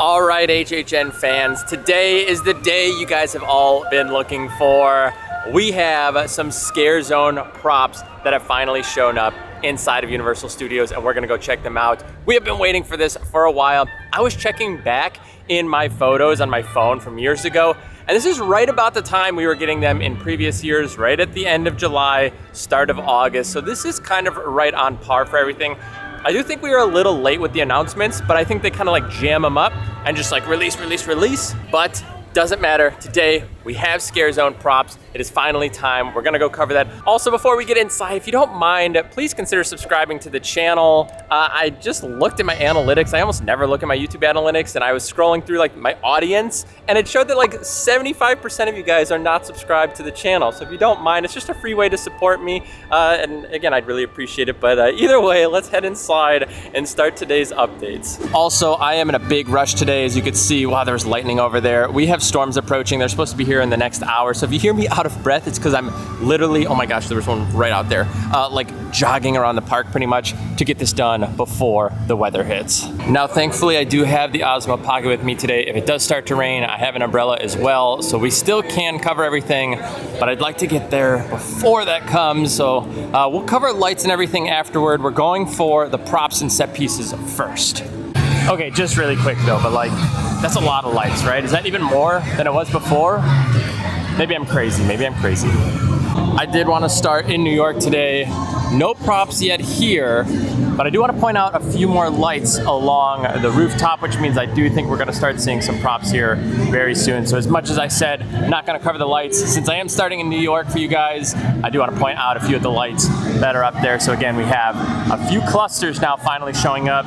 All right, HHN fans, today is the day you guys have all been looking for. We have some Scarezone props that have finally shown up inside of Universal Studios, and we're gonna go check them out. We have been waiting for this for a while. I was checking back in my photos on my phone from years ago, and this is right about the time we were getting them in previous years, right at the end of July, start of August. So this is kind of right on par for everything. I do think we were a little late with the announcements, but I think they kind of like jam them up and just like release. But doesn't matter. Today we have Scarezone props. It is finally time. We're gonna go cover that. Also, before we get inside, if you don't mind, please consider subscribing to the channel. I just looked at my analytics. I almost never look at my YouTube analytics, and I was scrolling through like my audience, and it showed that like 75% of you guys are not subscribed to the channel. So if you don't mind, it's just a free way to support me. And again, I'd really appreciate it. But either way, let's head inside and start today's updates. Also, I am in a big rush today. As you can see, wow, there's lightning over there. We have storms approaching. They're supposed to be here in the next hour. So if you hear me out of breath, it's because I'm literally, oh my gosh, there was one right out there, like jogging around the park pretty much to get this done before the weather hits. Now, thankfully, I do have the Osmo Pocket with me today. If it does start to rain, I have an umbrella as well, so we still can cover everything, but I'd like to get there before that comes, so we'll cover lights and everything afterward. We're going for the props and set pieces first. Okay, just really quick though, but like, that's a lot of lights, right? Is that even more than it was before? Maybe I'm crazy, I did want to start in New York today. No props yet here, but I do want to point out a few more lights along the rooftop, which means I do think we're going to start seeing some props here very soon. So as much as I said, I'm not going to cover the lights, since I am starting in New York for you guys, I do want to point out a few of the lights that are up there. So again, we have a few clusters now finally showing up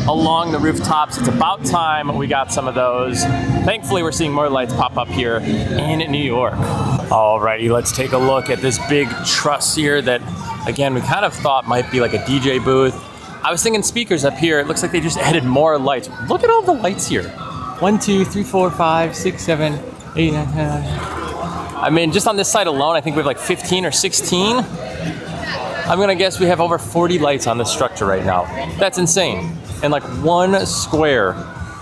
along the rooftops. It's about time we got some of those. Thankfully, we're seeing more lights pop up here in New York. Alrighty, let's take a look at this big truss here that, again, we kind of thought might be like a DJ booth. I was thinking speakers up here. It looks like they just added more lights. Look at all the lights here. 1, 2, 3, 4, 5, 6, 7, 8, 9, 10. I mean, just on this side alone, I think we have like 15 or 16. I'm gonna guess we have over 40 lights on this structure right now. That's insane. And like one square.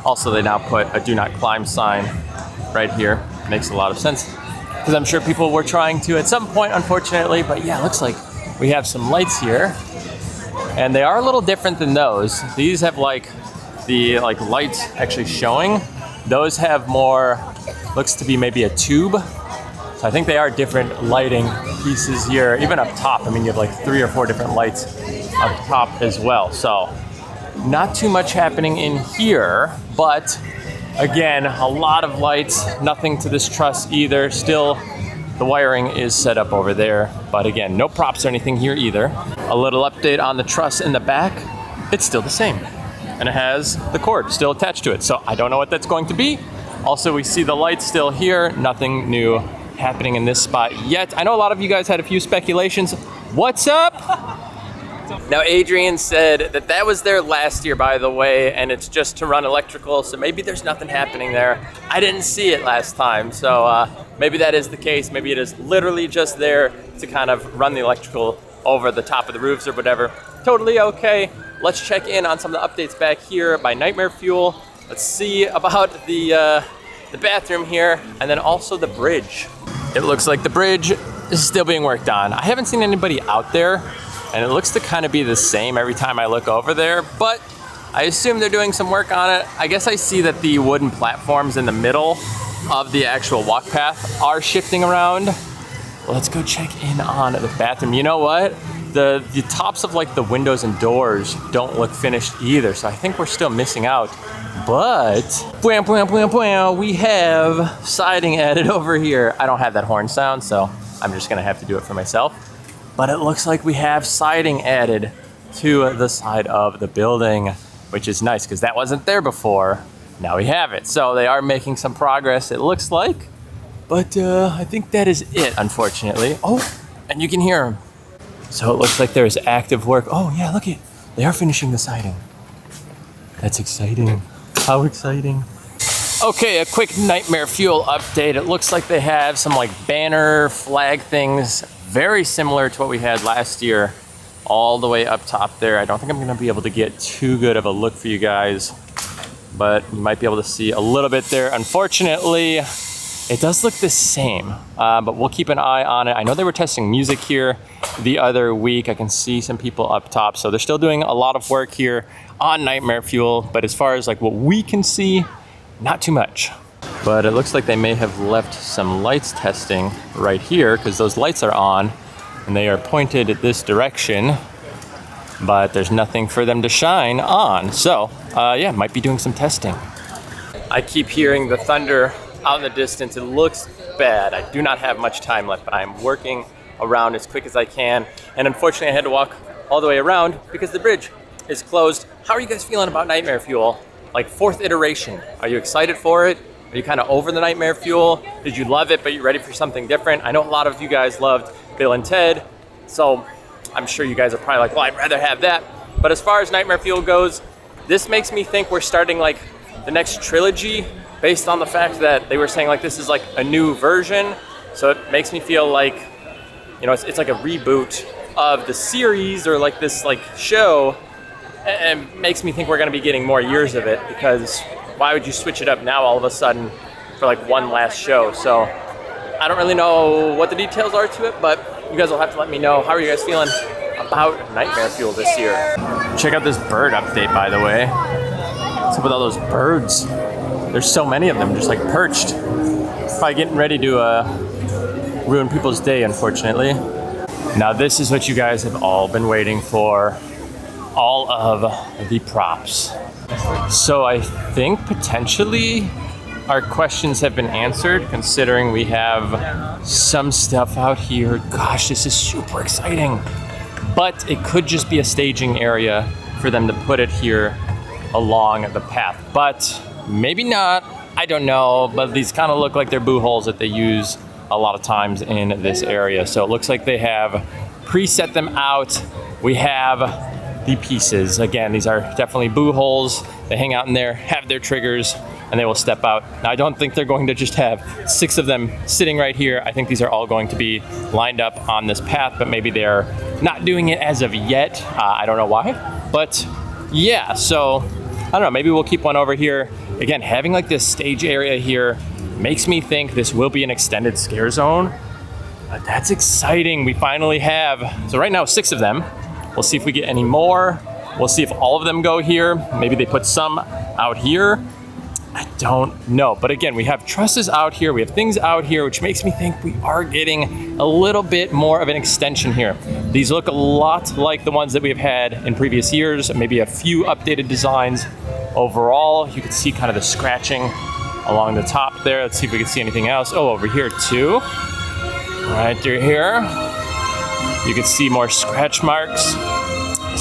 Also, they now put a do not climb sign right here. Makes a lot of sense, because I'm sure people were trying to at some point, unfortunately. But yeah, it looks like we have some lights here, and they are a little different than those. These have like the lights actually showing. Those have more, looks to be maybe a tube. So I think they are different lighting pieces here. Even up top, I mean, you have like 3 or 4 different lights up top as well. So not too much happening in here, but again, a lot of lights, nothing to this truss either. Still, the wiring is set up over there, but again, no props or anything here either. A little update on the truss in the back. It's still the same, and it has the cord still attached to it. So I don't know what that's going to be. Also, we see the lights still here. Nothing new happening in this spot yet. I know a lot of you guys had a few speculations. What's up? Now, Adrian said that that was there last year, by the way, and it's just to run electrical, so maybe there's nothing happening there. I didn't see it last time, so maybe that is the case. Maybe it is literally just there to kind of run the electrical over the top of the roofs or whatever. Totally okay. Let's check in on some of the updates back here by Nightmare Fuel. Let's see about the bathroom here, and then also the bridge. It looks like the bridge is still being worked on. I haven't seen anybody out there, and it looks to kind of be the same every time I look over there, but I assume they're doing some work on it. I guess I see that the wooden platforms in the middle of the actual walk path are shifting around. Let's go check in on the bathroom. You know what? The tops of like the windows and doors don't look finished either, so I think we're still missing out. But we have siding added over here. I don't have that horn sound, so I'm just gonna have to do it for myself. But it looks like we have siding added to the side of the building, which is nice because that wasn't there before. Now we have it. So they are making some progress, it looks like. But I think that is it, unfortunately. Oh, and you can hear them. So it looks like there's active work. Oh yeah, look it. They are finishing the siding. That's exciting. How exciting. Okay, a quick Nightmare Fuel update. It looks like they have some like banner flag things, very similar to what we had last year, all the way up top there. I don't think I'm gonna be able to get too good of a look for you guys, but you might be able to see a little bit there. Unfortunately, it does look the same, but we'll keep an eye on it. I know they were testing music here the other week. I can see some people up top, so they're still doing a lot of work here on Nightmare Fuel, but as far as like what we can see, not too much. But it looks like they may have left some lights testing right here, because those lights are on and they are pointed at this direction, but there's nothing for them to shine on. So yeah, might be doing some testing. I keep hearing the thunder out in the distance. It looks bad. I do not have much time left, but I'm working around as quick as I can. And unfortunately, I had to walk all the way around because the bridge is closed. How are you guys feeling about Nightmare Fuel? Like 4th iteration. Are you excited for it? Are you kind of over the Nightmare Fuel? Did you love it, but you're ready for something different? I know a lot of you guys loved Bill and Ted, so I'm sure you guys are probably like, well, I'd rather have that. But as far as Nightmare Fuel goes, this makes me think we're starting like the next trilogy, based on the fact that they were saying like this is like a new version. So it makes me feel like, you know, it's like a reboot of the series or like this like show, and makes me think we're gonna be getting more years of it, because why would you switch it up now all of a sudden for like one last show? So I don't really know what the details are to it, but you guys will have to let me know. How are you guys feeling about Nightmare Fuel this year? Check out this bird update, by the way. What's up with all those birds? There's so many of them just like perched. Probably getting ready to ruin people's day, unfortunately. Now this is what you guys have all been waiting for. All of the props. So I think potentially our questions have been answered, considering we have some stuff out here. Gosh, this is super exciting. But it could just be a staging area for them to put it here along the path. But maybe not, I don't know, but these kind of look like they're boo holes that they use a lot of times in this area. So it looks like they have preset them out. We have the pieces. Again, these are definitely boo holes. They hang out in there, have their triggers, and they will step out. Now, I don't think they're going to just have 6 of them sitting right here. I think these are all going to be lined up on this path, but maybe they're not doing it as of yet. I don't know why, but yeah, so I don't know, maybe we'll keep one over here. Again, having like this stage area here makes me think this will be an extended scare zone. That's exciting. We finally have, so right now 6 of them. We'll see if we get any more. We'll see if all of them go here. Maybe they put some out here. I don't know. But again, we have trusses out here. We have things out here, which makes me think we are getting a little bit more of an extension here. These look a lot like the ones that we have had in previous years. Maybe a few updated designs. Overall, you can see kind of the scratching along the top there. Let's see if we can see anything else. Oh, over here too. Right through here. You can see more scratch marks.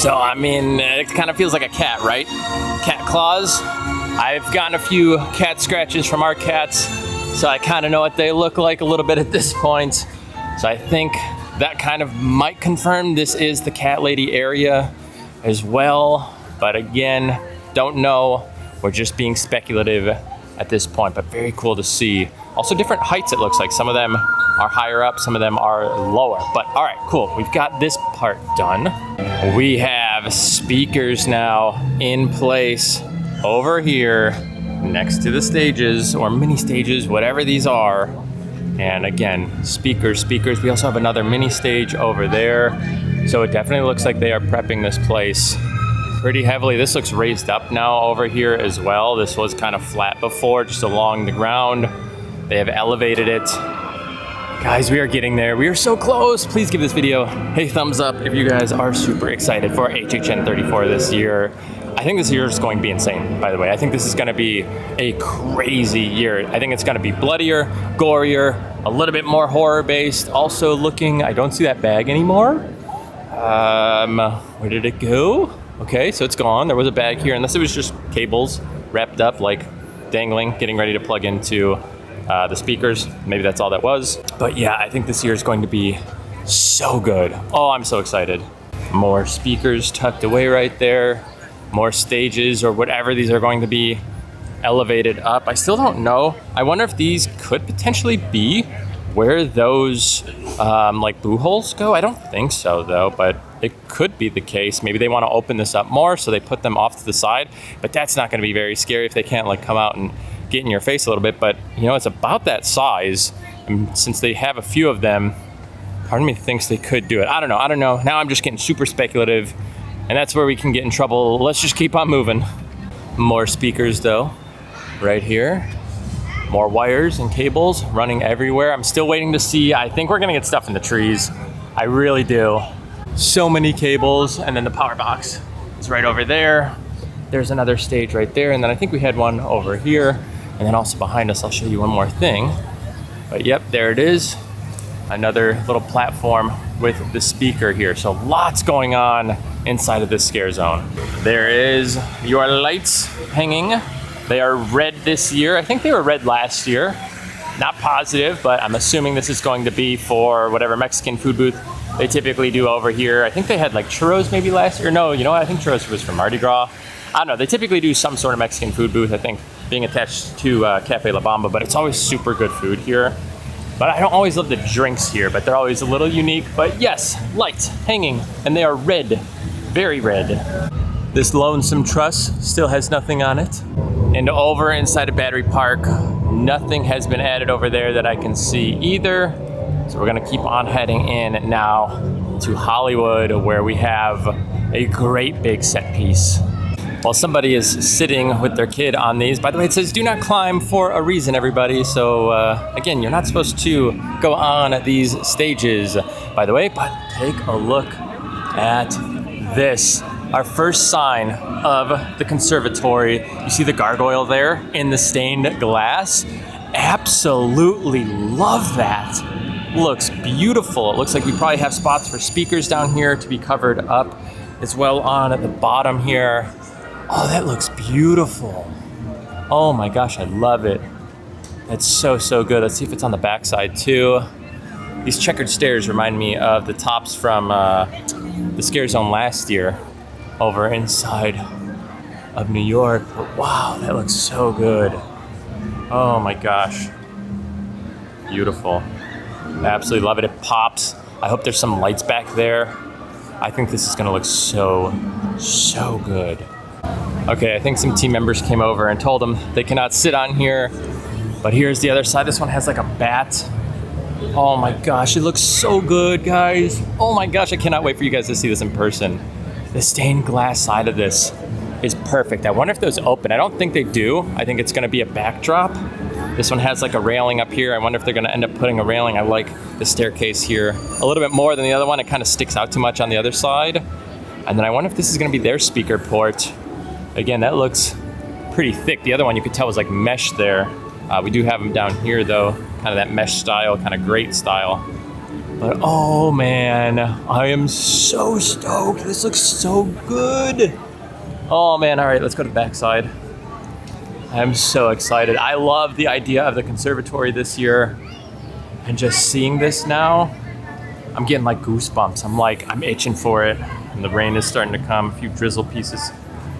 So, I mean, it kind of feels like a cat, right? Cat claws. I've gotten a few cat scratches from our cats, so I kind of know what they look like a little bit at this point. So I think that kind of might confirm this is the cat lady area as well. But again, don't know. We're just being speculative at this point, but very cool to see. Also different heights, it looks like. Some of them are higher up, some of them are lower. But all right, cool. We've got this part done. We have speakers now in place over here next to the stages or mini stages, whatever these are. And again, speakers. We also have another mini stage over there. So it definitely looks like they are prepping this place pretty heavily. This looks raised up now over here as well. This was kind of flat before, just along the ground. They have elevated it. Guys, we are getting there. We are so close. Please give this video a thumbs up if you guys are super excited for HHN34 this year. I think this year is going to be insane, by the way. I think this is going to be a crazy year. I think it's going to be bloodier, gorier, a little bit more horror-based. Also looking, I don't see that bag anymore. Where did it go? Okay, so it's gone. There was a bag here, unless it was just cables wrapped up, like dangling, getting ready to plug into the speakers. Maybe that's all that was. But yeah, I think this year is going to be so good. Oh, I'm so excited. More speakers tucked away right there. More stages or whatever these are going to be elevated up. I still don't know. I wonder if these could potentially be where those like blue holes go. I don't think so though, but it could be the case. Maybe they want to open this up more, so they put them off to the side, but that's not going to be very scary if they can't like come out and get in your face a little bit. But you know, it's about that size, and since they have a few of them, part of me thinks they could do it. I don't know. Now I'm just getting super speculative, and that's where we can get in trouble. Let's just keep on moving. More speakers though, right here. More wires and cables running everywhere. I'm still waiting to see. I think we're gonna get stuff in the trees. I really do. So many cables, and then the power box is right over there. There's another stage right there, and then I think we had one over here, and then also behind us. I'll show you one more thing. But yep, there it is. Another little platform with the speaker here. So lots going on inside of this Scarezone. There is your lights hanging. They are red this year. I think they were red last year. Not positive, but I'm assuming this is going to be for whatever Mexican food booth they typically do over here. I think they had like churros maybe last year. No, you know what? I think churros was for Mardi Gras. I don't know. They typically do some sort of Mexican food booth, I think, being attached to Cafe La Bamba, but it's always super good food here. But I don't always love the drinks here, but they're always a little unique. But yes, lights hanging, and they are red, very red. This Lonesome Truss still has nothing on it. And over inside of Battery Park, nothing has been added over there that I can see either. So we're gonna keep on heading in now to Hollywood, where we have a great big set piece. While somebody is sitting with their kid on these. By the way, it says do not climb for a reason, everybody. So again, you're not supposed to go on these stages, by the way, but take a look at this. Our first sign of the Conservatory. You see the gargoyle there in the stained glass? Absolutely love that. Looks beautiful. It looks like we probably have spots for speakers down here to be covered up as well on at the bottom here. Oh, that looks beautiful. Oh my gosh, I love it. That's so, so good. Let's see if it's on the backside too. These checkered stairs remind me of the tops from the Scarezone last year over inside of New York. But wow, that looks so good. Oh my gosh. Beautiful. I absolutely love it. It pops. I hope there's some lights back there. I think this is gonna look so, so good. Okay, I think some team members came over and told them they cannot sit on here, but here's the other side. This one has like a bat. Oh my gosh, it looks so good, guys. Oh my gosh, I cannot wait for you guys to see this in person. The stained glass side of this is perfect. I wonder if those open. I don't think they do. I think it's gonna be a backdrop. This one has like a railing up here. I wonder if they're gonna end up putting a railing. I like the staircase here a little bit more than the other one. It kind of sticks out too much on the other side. And then I wonder if this is gonna be their speaker port. Again, that looks pretty thick. The other one you could tell was like mesh there. We do have them down here though, kind of that mesh style, kind of grate style. But oh man, I am so stoked. This looks so good. Oh man, all right, let's go to the backside. I'm so excited. I love the idea of the Conservatory this year. And just seeing this now, I'm getting like goosebumps. I'm itching for it. And the rain is starting to come, a few drizzle pieces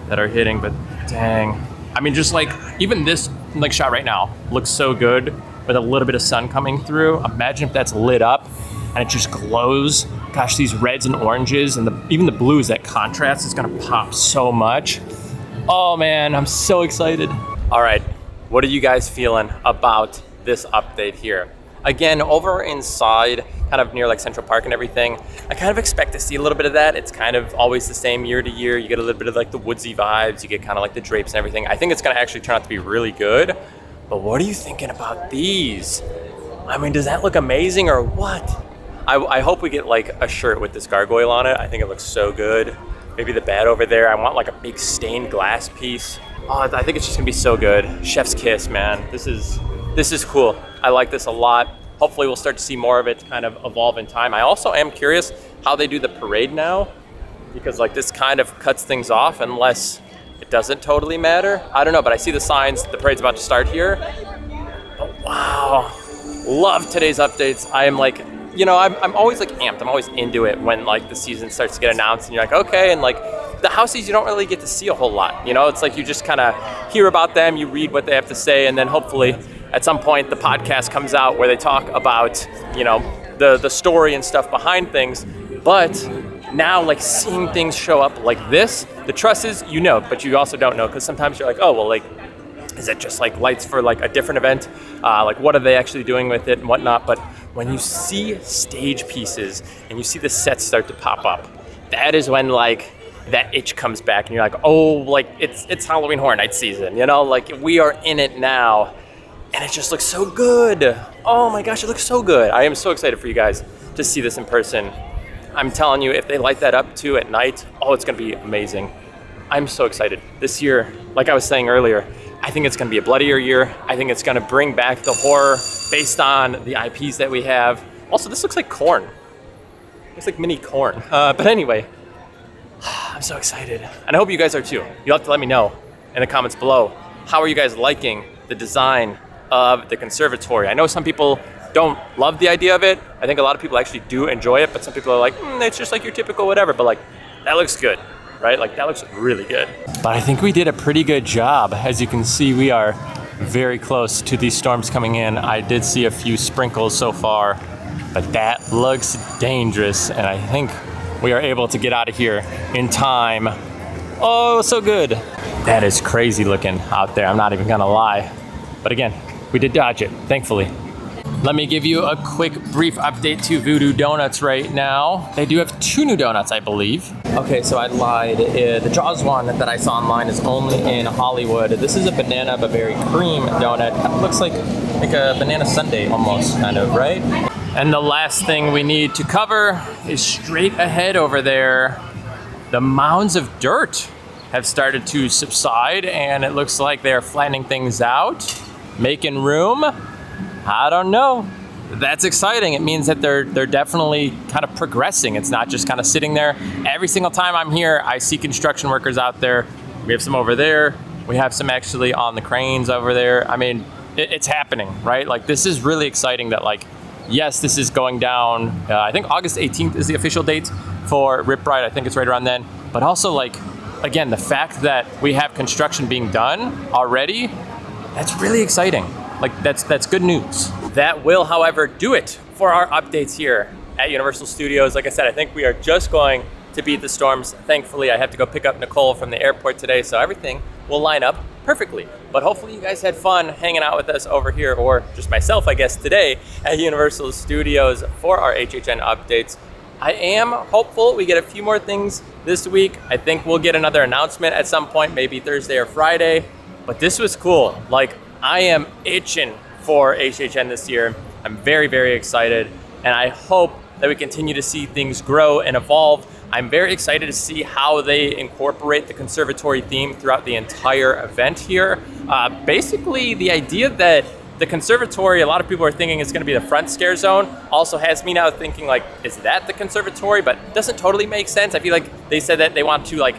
that are hitting, but dang. I mean, just like, even this like shot right now looks so good with a little bit of sun coming through. Imagine if that's lit up and it just glows. Gosh, these reds and oranges and even the blues, that contrast is gonna pop so much. Oh man, I'm so excited. All right, what are you guys feeling about this update here? Again, over inside, kind of near like Central Park and everything, I kind of expect to see a little bit of that. It's kind of always the same year to year. You get a little bit of like the woodsy vibes. You get kind of like the drapes and everything. I think it's gonna actually turn out to be really good. But what are you thinking about these? I mean, does that look amazing or what? I hope we get like a shirt with this gargoyle on it. I think it looks so good. Maybe the bat over there. I want like a big stained glass piece. Oh, I think it's just gonna be so good. Chef's kiss, man. This is cool. I like this a lot. Hopefully we'll start to see more of it kind of evolve in time. I also am curious how they do the parade now, because like this kind of cuts things off unless it doesn't totally matter. I don't know, but I see the signs, the parade's about to start here. Oh, wow, love today's updates. I am like, you know, I'm always like amped. I'm always into it when like the season starts to get announced and you're like, okay, and like the houses you don't really get to see a whole lot. You know, it's like you just kind of hear about them, you read what they have to say, and then hopefully at some point the podcast comes out where they talk about, you know, the story and stuff behind things. But now, like, seeing things show up like this, the truss is, you know, but you also don't know, because sometimes you're like, oh, well, like, is it just like lights for like a different event? Like, what are they actually doing with it and whatnot? But when you see stage pieces and you see the sets start to pop up, that is when like that itch comes back and you're like, oh, like it's Halloween Horror Nights season, you know? Like, we are in it now, and it just looks so good. Oh my gosh, it looks so good. I am so excited for you guys to see this in person. I'm telling you, if they light that up too at night, oh, it's gonna be amazing. I'm so excited. This year, like I was saying earlier, I think it's gonna be a bloodier year. I think it's gonna bring back the horror based on the IPs that we have. Also, this looks like corn. Looks like mini corn. But anyway, I'm so excited. And I hope you guys are too. You'll have to let me know in the comments below. How are you guys liking the design of the conservatory? I know some people don't love the idea of it. I think a lot of people actually do enjoy it, but some people are like, it's just like your typical whatever, but like, that looks good, right? Like, that looks really good. But I think we did a pretty good job. As you can see, we are very close to these storms coming in. I did see a few sprinkles so far, but that looks dangerous, and I think we are able to get out of here in time. Oh, so good. That is crazy looking out there, I'm not even gonna lie. But again, we did dodge it, thankfully. Let me give you a quick brief update to Voodoo Donuts right now. They do have 2 new donuts, I believe. Okay, so I lied. The Jaws one that I saw online is only in Hollywood. This is a banana Bavarian cream donut. It looks like a banana sundae almost, kind of, right? And the last thing we need to cover is straight ahead over there. The mounds of dirt have started to subside, and it looks like they're flattening things out, making room. I don't know. That's exciting. It means that they're definitely kind of progressing. It's not just kind of sitting there. Every single time I'm here, I see construction workers out there. We have some over there. We have some actually on the cranes over there. I mean, it's happening, right? Like, this is really exciting that, like, yes, this is going down. I think August 18th is the official date for Rip Ride. I think it's right around then. But also, like, again, the fact that we have construction being done already, that's really exciting. Like, that's good news. That will, however, do it for our updates here at Universal Studios. Like I said, I think we are just going to beat the storms. Thankfully, I have to go pick up Nicole from the airport today, so everything will line up perfectly. But hopefully you guys had fun hanging out with us over here, or just myself, I guess, today at Universal Studios for our HHN updates. I am hopeful we get a few more things this week. I think we'll get another announcement at some point, maybe Thursday or Friday. But this was cool. Like, I am itching for HHN this year. I'm very, very excited, and I hope that we continue to see things grow and evolve. I'm very excited to see how they incorporate the conservatory theme throughout the entire event here. Basically, the idea that the conservatory, a lot of people are thinking it's gonna be the front scare zone, also has me now thinking, like, is that the conservatory? But doesn't totally make sense. I feel like they said that they want to, like,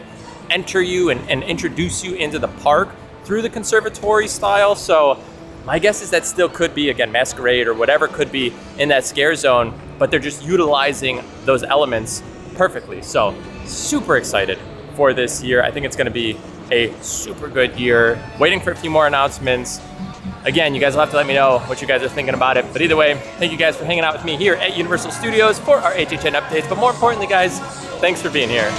enter you and introduce you into the park through the conservatory style. So my guess is that still could be, again, Masquerade or whatever could be in that scare zone, but they're just utilizing those elements perfectly. So super excited for this year. I think it's gonna be a super good year. Waiting for a few more announcements. Again, you guys will have to let me know what you guys are thinking about it. But either way, thank you guys for hanging out with me here at Universal Studios for our HHN updates. But more importantly, guys, thanks for being here.